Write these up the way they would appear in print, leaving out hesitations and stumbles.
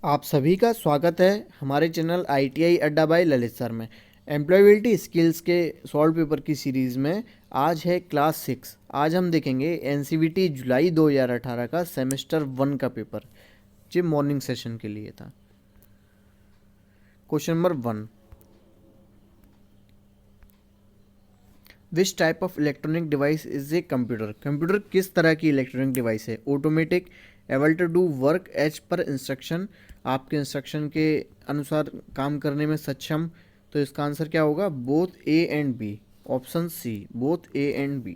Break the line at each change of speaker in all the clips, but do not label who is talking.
आप सभी का स्वागत है हमारे चैनल ITI अड्डा बाय ललित सर में। एम्प्लॉयबिलिटी स्किल्स के सॉल्व पेपर की सीरीज़ में आज है क्लास 6। आज हम देखेंगे NCVT जुलाई 2018 का सेमेस्टर 1 का पेपर, जो मॉर्निंग सेशन के लिए था। Question number 1, which type of electronic device is a computer. Computer किस तरह की इलेक्ट्रॉनिक डिवाइस है? Automatic, able to do work as per instruction, आपके इंस्ट्रक्शन के अनुसार काम करने में सक्षम। तो इसका आंसर क्या होगा? Both A and B, option C, both A and B.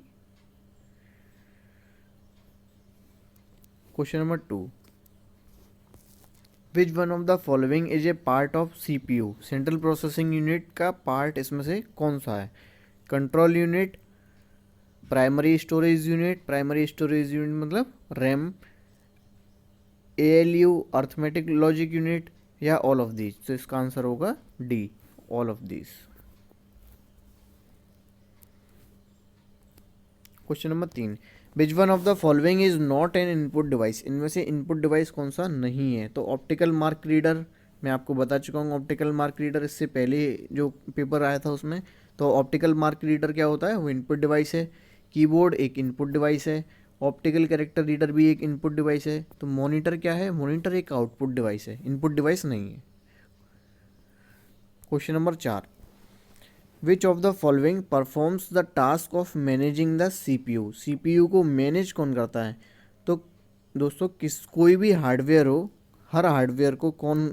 Question number 2, which one of the following is a part of CPU। Central processing unit का पार्ट इसमें से कौन सा है? Control unit, primary storage unit, primary storage unit मतलब RAM, ALU arithmetic logic unit, या all of these. तो इसका आंसर होगा D, all of these. Question number 3, which one of the following is not an input device. इनमें से input device कौन सा नहीं है? तो ऑप्टिकल मार्क रीडर, मैं आपको बता चुका हूँ ऑप्टिकल मार्क रीडर, इससे पहले जो पेपर आया था उसमें। तो ऑप्टिकल मार्क रीडर क्या होता है? वो इनपुट डिवाइस है। कीबोर्ड एक इनपुट डिवाइस है। ऑप्टिकल कैरेक्टर रीडर भी एक इनपुट डिवाइस है। तो मॉनिटर क्या है? मॉनिटर एक आउटपुट डिवाइस है, इनपुट डिवाइस नहीं है। Question number 4, which of the following performs the task of managing the CPU। CPU को मैनेज कौन करता है? तो दोस्तों कोई भी हार्डवेयर हो, हर हार्डवेयर को कौन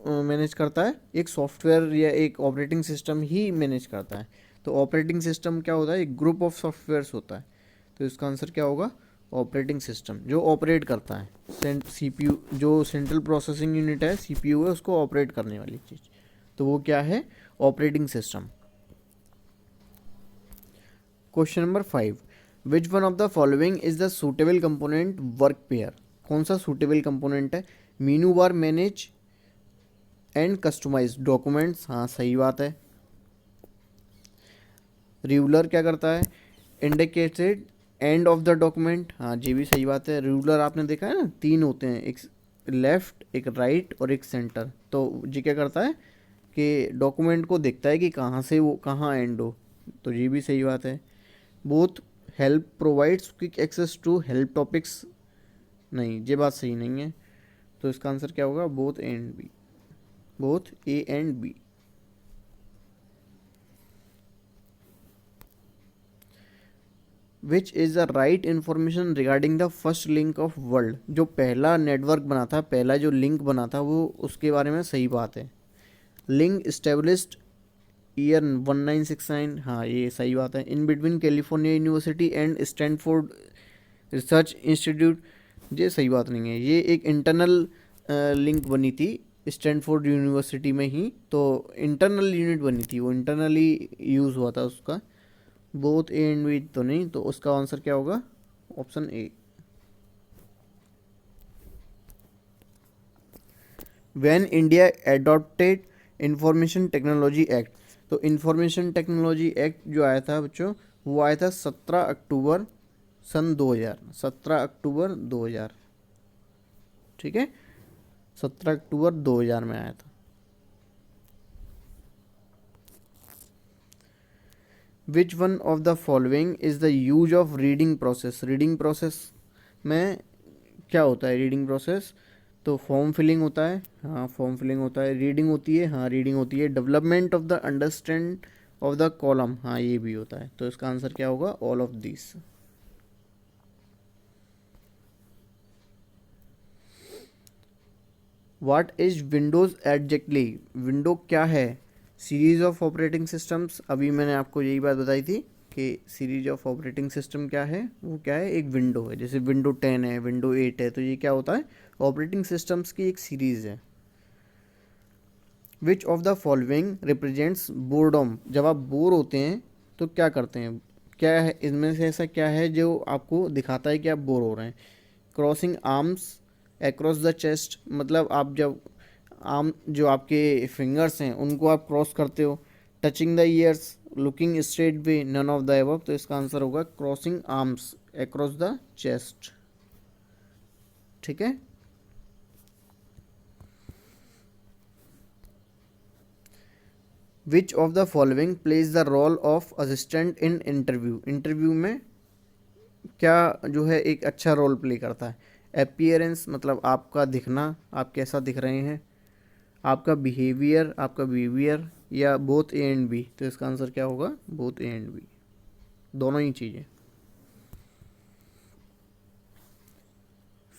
मैनेज करता है? एक सॉफ्टवेयर या एक ऑपरेटिंग सिस्टम ही मैनेज करता है। तो ऑपरेटिंग सिस्टम क्या होता है? एक ग्रुप ऑफ सॉफ्टवेयर्स होता है। तो इसका आंसर क्या होगा? ऑपरेटिंग सिस्टम जो ऑपरेट करता है। CPU जो सेंट्रल प्रोसेसिंग यूनिट है, CPU है, उसको ऑपरेट करने वाली चीज़, तो वो क्या है? Operating system. Question number 5, which one of the following is the suitable component work pair. कौन सा सूटेबल कंपोनेंट है? मीनू बार मैनेज एंड कस्टमाइज डॉक्यूमेंट्स, हाँ सही बात है। रूलर क्या करता है? Indicated end of the document, हाँ ये भी सही बात है। रूलर आपने देखा है ना, 3 होते हैं, एक लेफ्ट, एक राइट और एक सेंटर। तो ये क्या करता है कि डॉक्यूमेंट को देखता है कि कहाँ से वो कहाँ एंड हो। तो ये भी सही बात है। Both help provides quick access to help topics, नहीं ये बात सही नहीं है। तो इसका आंसर क्या होगा? Both and B, both A and B. Which is the right information regarding the first link of world. जो पहला नेटवर्क बना था, पहला जो लिंक बना था, वो उसके बारे में सही बात है। लिंक इस्टेब्लिश्ड ईयर 1969, हाँ ये सही बात है। In between California university and Stanford research institute, ये सही बात नहीं है। ये एक इंटरनल लिंक बनी थी स्टैनफोर्ड यूनिवर्सिटी में ही, तो इंटरनल यूनिट बनी थी, वो इंटरनली यूज़ हुआ था उसका। बोथ ए एंड बी तो नहीं, तो उसका आंसर क्या होगा? Option A. When India adopted information technology act. तो इंफॉर्मेशन टेक्नोलॉजी एक्ट जो आया था बच्चों, वो आया था 17 अक्टूबर सन 2000, 17 अक्टूबर 2000, ठीक है, 17 अक्टूबर 2000 में आया था। विच one of the following is the use of reading process. Reading process में क्या होता है? रीडिंग प्रोसेस तो फॉर्म फिलिंग होता है, हाँ फॉर्म फिलिंग होता है। रीडिंग होती है, हाँ रीडिंग होती है। Development of the understand of the column, हाँ ये भी होता है। तो इसका आंसर क्या होगा? All of this. What is Windows exactly. Window क्या है? Series of operating systems. अभी मैंने आपको यही बात बताई थी कि सीरीज ऑफ ऑपरेटिंग सिस्टम क्या है? वो क्या है? एक विंडो है। जैसे विंडो 10 है, विंडो 8 है, तो ये क्या होता है? ऑपरेटिंग सिस्टम्स की एक सीरीज़ है। Which of the following represents boredom. जब आप बोर होते हैं तो क्या करते हैं? क्या है इनमें से ऐसा क्या है जो आपको दिखाता है कि आप बोर हो रहे हैं? Crossing arms across the chest, मतलब आप जब आर्म जो आपके फिंगर्स हैं उनको आप क्रॉस करते हो। Touching the ears, looking straight way, none of the above. तो इसका आंसर होगा crossing arms across the chest, ठीक है। Which of the following plays the role of assistant in interview, interview में क्या जो है एक अच्छा रोल प्ले करता है। अपीयरेंस मतलब आपका दिखना, आप कैसा दिख रहे हैं, आपका बिहेवियर या बोथ ए एंड बी। तो इसका आंसर क्या होगा, बोथ ए एंड बी, दोनों ही चीज़ें।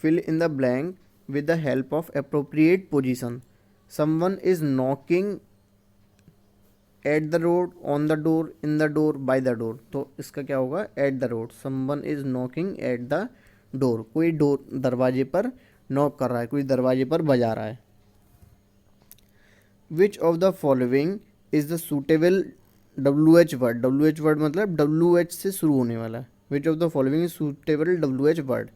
Fill in the blank with the help of appropriate position. Someone is knocking at the door, on the door, in the door, by the door. तो इसका क्या होगा, at the door. Someone is knocking at the door, कोई door दरवाजे पर knock कर रहा है, कोई दरवाजे पर बजा रहा है। Which of the following is the suitable WH word, WH word मतलब WH से शुरू होने वाला है। Which of the following is suitable WH word.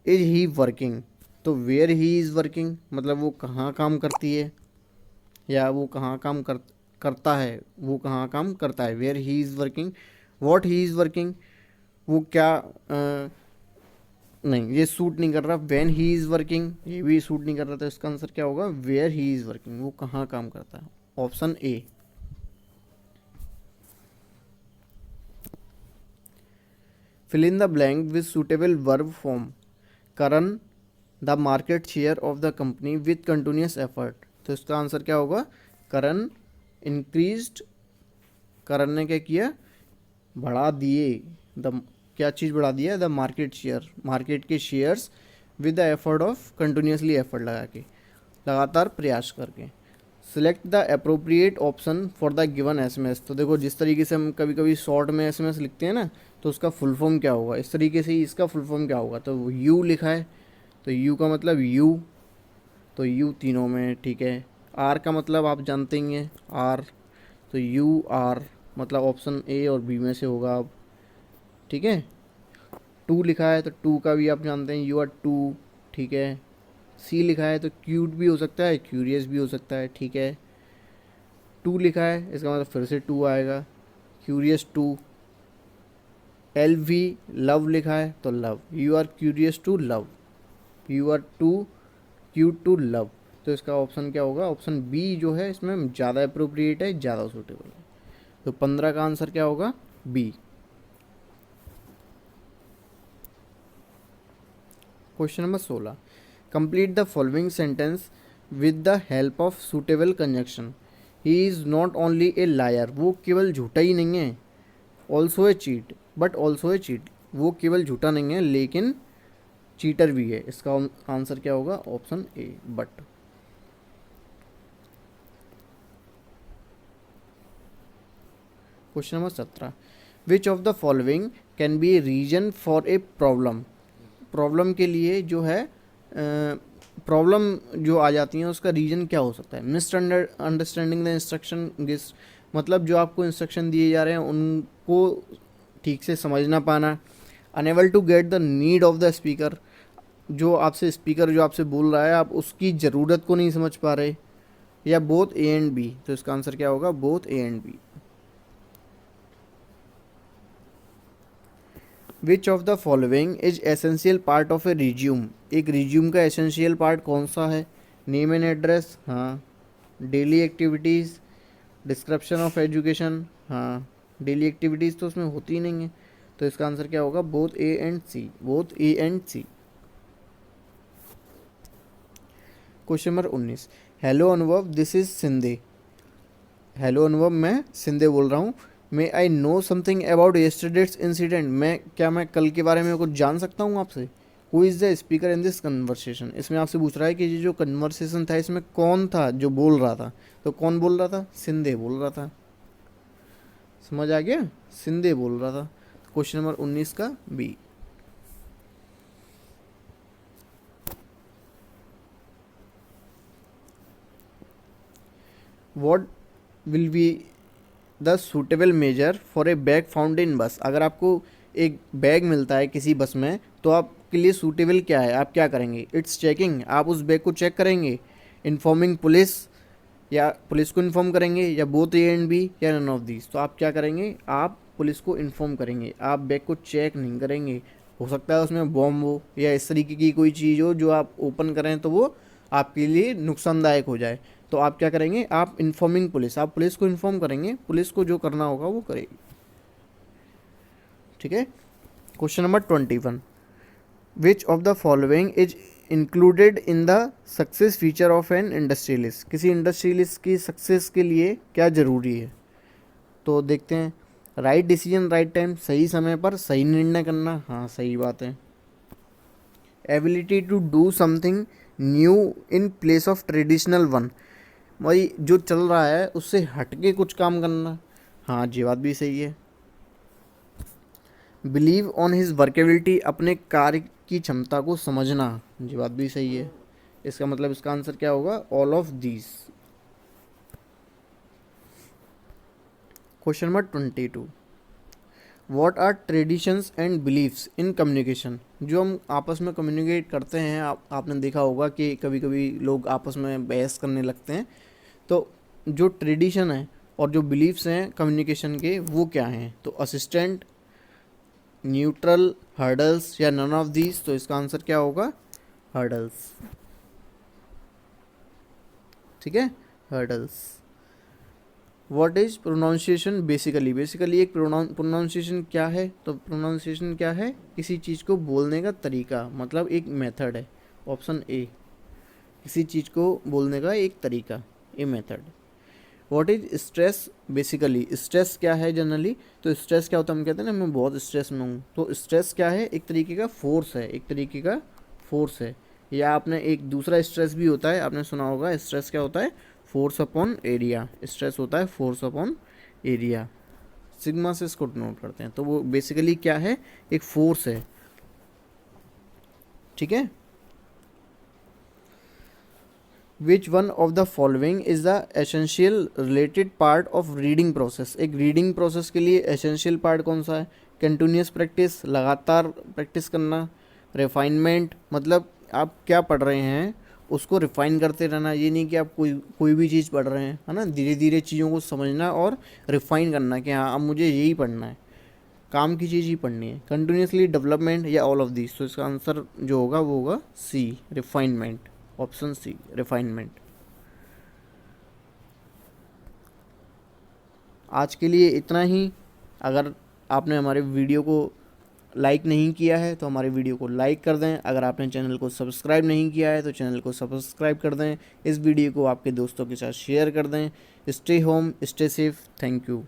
Is he working, तो वेयर ही इज़ वर्किंग मतलब वो कहाँ काम करती है, या वो कहाँ काम करता है, वो कहाँ काम करता है। Where he is working, what he is working, वो क्या नहीं, ये सूट नहीं कर रहा। व्हेन ही इज़ वर्किंग, ये भी सूट नहीं कर रहा। तो इसका आंसर क्या होगा, वेयर ही इज़ वर्किंग, वो कहाँ काम करता है। Option A. Fill in the blank with suitable verb form. Karan the market share of the company with continuous effort. तो इसका आंसर क्या होगा, करण इंक्रीज्ड, करण ने क्या किया, बढ़ा दिए। द क्या चीज़ बढ़ा दिया, द मार्केट शेयर, मार्केट के shares with the effort of continuously, effort लगा के, लगातार प्रयास करके। Select the appropriate option for the given SMS। तो देखो जिस तरीके से हम कभी कभी शॉर्ट में SMS लिखते हैं ना, तो उसका फुल फॉर्म क्या होगा, इस तरीके से ही इसका फुल फॉर्म क्या होगा। तो यू लिखा है, तो यू का मतलब यू, तो यू तीनों में ठीक है। आर का मतलब आप जानते ही हैं, आर, तो यू आर मतलब ऑप्शन ए और बी में से होगा अब, ठीक है। टू लिखा है तो टू का भी आप जानते हैं, यू आर टू, ठीक है। सी लिखा है तो क्यूट भी हो सकता है, क्यूरियस भी हो सकता है, ठीक है। टू लिखा है इसका मतलब फिर से टू आएगा, क्यूरियस टू। LV लव लिखा है तो love, you are curious to love, you are too cute to love. तो इसका ऑप्शन क्या होगा, ऑप्शन बी जो है इसमें ज़्यादा अप्रोप्रिएट है, ज़्यादा सूटेबल है। तो 15 का आंसर क्या होगा, B. Question number 16, complete the following sentence with the help of suitable conjunction. He is not only a liar, वो केवल झूठा ही नहीं है, also a cheat, but also a cheat, वो केवल झूठा नहीं है लेकिन चीटर भी है। इसका आंसर क्या होगा, option A, but. Question number 17, which of the following can be reason for a problem. Problem के लिए जो है प्रॉब्लम जो आ जाती है उसका रीजन क्या हो सकता है। मिसअंडरस्टैंडिंग द इंस्ट्रक्शन गिव्स, मतलब जो आपको इंस्ट्रक्शन दिए जा रहे हैं उनको ठीक से समझ ना पाना। Unable to get the need of the speaker, जो आपसे स्पीकर जो आपसे बोल रहा है आप उसकी ज़रूरत को नहीं समझ पा रहे। या बोथ ए एंड बी, तो इसका आंसर क्या होगा, both A and B. Which of the following is essential part of a resume. एक रिज्यूम का एसेंशियल पार्ट कौन सा है, नेम एंड एड्रेस, हाँ। Daily activities, description of education, हाँ। डेली एक्टिविटीज़ तो उसमें होती ही नहीं है। तो इसका आंसर क्या होगा, both A and C, both A and C. Question number 19, hello Anubhav, this is Sindhe. Hello Anubhav, मैं सिंधे बोल रहा हूँ। May I know something about yesterday's incident, मैं कल के बारे में कुछ जान सकता हूँ आपसे। Who is the speaker in this conversation, इसमें आपसे पूछ रहा है कि ये जो कन्वर्सेशन था इसमें कौन था जो बोल रहा था। तो कौन बोल रहा था, सिंधे बोल रहा था। समझ आ गया, सिंधे बोल रहा था। क्वेश्चन नंबर 19 का B. What will be the suitable measure for a bag found in bus. अगर आपको एक बैग मिलता है किसी बस में तो आपके लिए सूटेबल क्या है, आप क्या करेंगे। इट्स चेकिंग, आप उस बैग को चेक करेंगे। इन्फॉर्मिंग पुलिस, या पुलिस को इन्फॉर्म करेंगे, या बोथ ए एंड बी, या नन ऑफ दीज। तो आप क्या करेंगे, आप पुलिस को इन्फॉर्म करेंगे, आप बैग को चेक नहीं करेंगे। हो सकता है उसमें बॉम्ब हो या इस तरीके की कोई चीज़ हो जो आप ओपन करें तो वो आपके लिए नुकसानदायक हो जाए, तो आप क्या करेंगे, आप इन्फॉर्मिंग पुलिस, आप पुलिस को इन्फॉर्म करेंगे, पुलिस को जो करना होगा वो करेगी। ठीक है। Question number 21, which of the following is included in the success feature of N industrialist, किसी इंडस्ट्रियलिस्ट की सक्सेस के लिए क्या ज़रूरी है। तो देखते हैं, राइट डिसीजन राइट टाइम, सही समय पर सही निर्णय करना, हाँ सही बात है। Ability to do something new in place of traditional one, भाई जो चल रहा है उससे हटके कुछ काम करना, हाँ ये बात भी सही है। बिलीव ऑन हिज वर्केबिलिटी, अपने कार्य की क्षमता को समझना, ये बात भी सही है। इसका मतलब इसका आंसर क्या होगा, all of these. Question number 22, what are traditions and believes in communication, जो हम आपस में कम्युनिकेट करते हैं, आपने देखा होगा कि कभी कभी लोग आपस में बहस करने लगते हैं, तो जो ट्रेडिशन है और जो बिलीव्स हैं कम्युनिकेशन के वो क्या हैं, तो असिस्टेंट, न्यूट्रल, हर्डल्स या नन ऑफ दीज, तो इसका आंसर क्या होगा, हर्डल्स। ठीक है, hurdles. What is pronunciation basically, basically एक प्रोनाउंसिएशन क्या है, तो प्रोनाउंसिएशन क्या है, किसी चीज़ को बोलने का तरीका, मतलब एक मेथड है। ऑप्शन ए, किसी चीज़ को बोलने का एक तरीका, a method. What is stress basically, stress क्या है जनरली, तो स्ट्रेस क्या होता है, हम कहते हैं ना मैं बहुत स्ट्रेस में हूँ, तो स्ट्रेस क्या है, एक तरीके का फोर्स है, एक तरीके का फोर्स है। या आपने एक दूसरा स्ट्रेस भी होता है, आपने सुना होगा, स्ट्रेस क्या होता है, फोर्स अपॉन एरिया, स्ट्रेस होता है फोर्स अपॉन एरिया, सिग्मा से इसको नोट करते हैं, तो वो बेसिकली क्या है, एक फोर्स है। ठीक है। विच one of the following is the essential related part of reading process, एक रीडिंग प्रोसेस के लिए एसेंशियल पार्ट कौन सा है, कंटिन्यूस प्रैक्टिस, लगातार प्रैक्टिस करना, रिफाइनमेंट, मतलब आप क्या पढ़ रहे हैं उसको रिफाइन करते रहना, ये नहीं कि आप कोई भी चीज़ पढ़ रहे हैं, है ना, धीरे धीरे चीज़ों को समझना और रिफाइन करना कि हाँ अब मुझे यही पढ़ना है, काम की चीज़ ही पढ़नी है। कंटिन्यूसली डेवलपमेंट या ऑल ऑफ दिस, तो इसका आंसर जो होगा वो होगा सी, रिफाइनमेंट, ऑप्शन सी, रिफाइनमेंट। आज के लिए इतना ही। अगर आपने हमारे वीडियो को लाइक नहीं किया है तो हमारे वीडियो को लाइक कर दें, अगर आपने चैनल को सब्सक्राइब नहीं किया है तो चैनल को सब्सक्राइब कर दें, इस वीडियो को आपके दोस्तों के साथ शेयर कर दें। Stay home, stay safe, thank you.